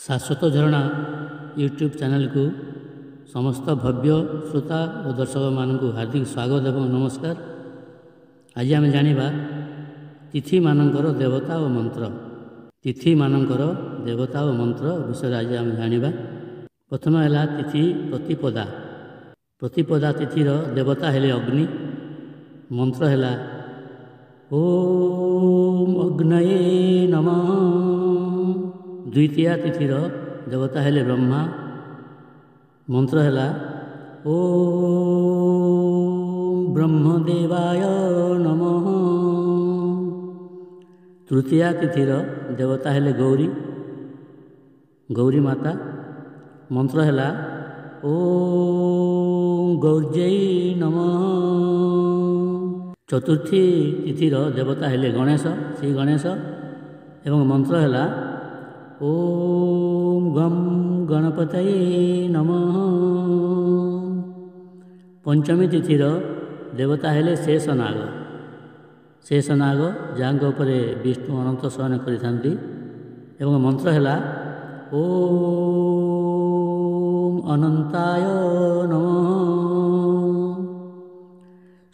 शाश्वत झरणा YouTube channel को समस्त भव्य श्रोता और दर्शक मान हार्दिक स्वागत एवं नमस्कार। आज आम जाना तिथि मानकर देवता और मंत्र। तिथि मानकर देवता और मंत्र विषय आज आम जाना। प्रथम है तिथि प्रतिपदा। प्रतिपदा तिथिर देवता हेले अग्नि। मंत्र है ओम अग्नये नमः। द्वितीया तिथिर देवता हेले ब्रह्मा। मंत्र है ओम ब्रह्मदेवाय नमः। तृतीया तिथिर देवता हेले गौरी, गौरी माता। मंत्र है ओम गौर्यै नमः। चतुर्थी तिथिर देवता हेले गणेश, श्री गणेश एवं मंत्र है ओम गम गणपतये नमः। पंचमी तिथिर देवता हेले शेषनाग, शेषनाग जहाँ उपरे विष्णु अनंत शयन करिथांती एवं मंत्र है ओम अनंताय नमः।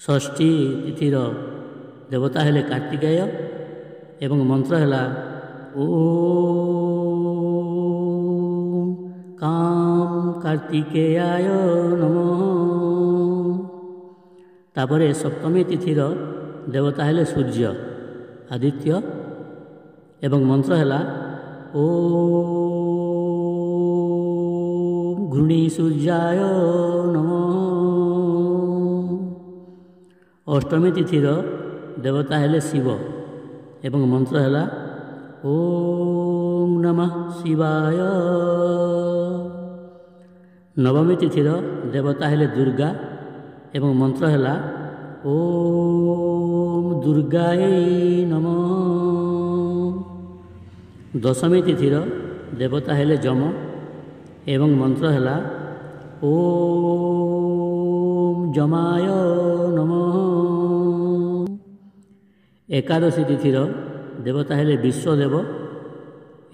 षष्ठी तिथिर देवता हेले कार्तिकेय एवं मंत्र है ओम काम कार्तिकेयाय नमः। तापर सप्तमी तिथिर देवता हेले सूर्य आदित्य एवं मंत्र है ओम घृणी सूर्याय नमः। अष्टमी तिथिर देवता हेले शिव एवं मंत्र है ओम नमः शिवाय। नवमी तिथिर देवता हेले दुर्गा एवं मंत्र है ओम दुर्गाय नमः। दशमी तिथिर देवता हेले जम एवं मंत्र है ओम जमाय नमः। एकादशी तिथिर देवता हेले विश्वदेव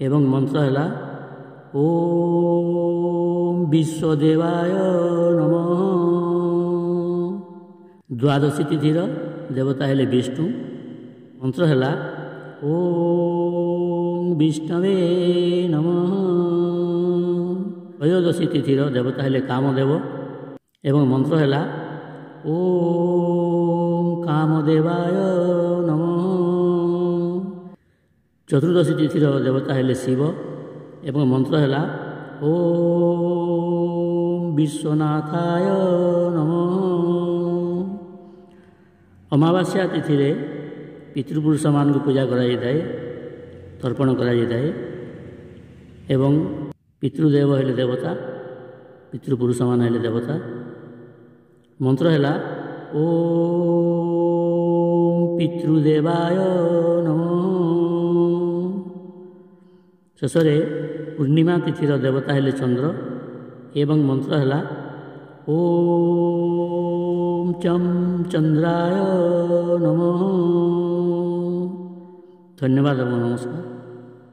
एवं मंत्र है ओम विश्वदेवाय नमः। द्वादशी तिथिर देवता हेले विष्णु, मंत्र है ओम विष्णवे नमः। त्रयोदशी तिथिर देवता हेले कामदेव एवं मंत्र है ओम कामदेवाय नमः। चतुर्दशी तिथिर देवता हेले शिव एवं मंत्र है ओम विश्वनाथाय नमः। अमावास्या तिथि पितृपुरुष मान को पूजा करा जाए, तर्पण करा जाए एवं पितृदेव हेले देवता, पितृपुरुष मान हेले देवता। मंत्र है ओम पितृदेवाय नमः। शेषे पूर्णिमा तिथिर देवता हेले चंद्र एवं मंत्र है ओम चं चंद्राय नमः। धन्यवाद एवं नमस्कार।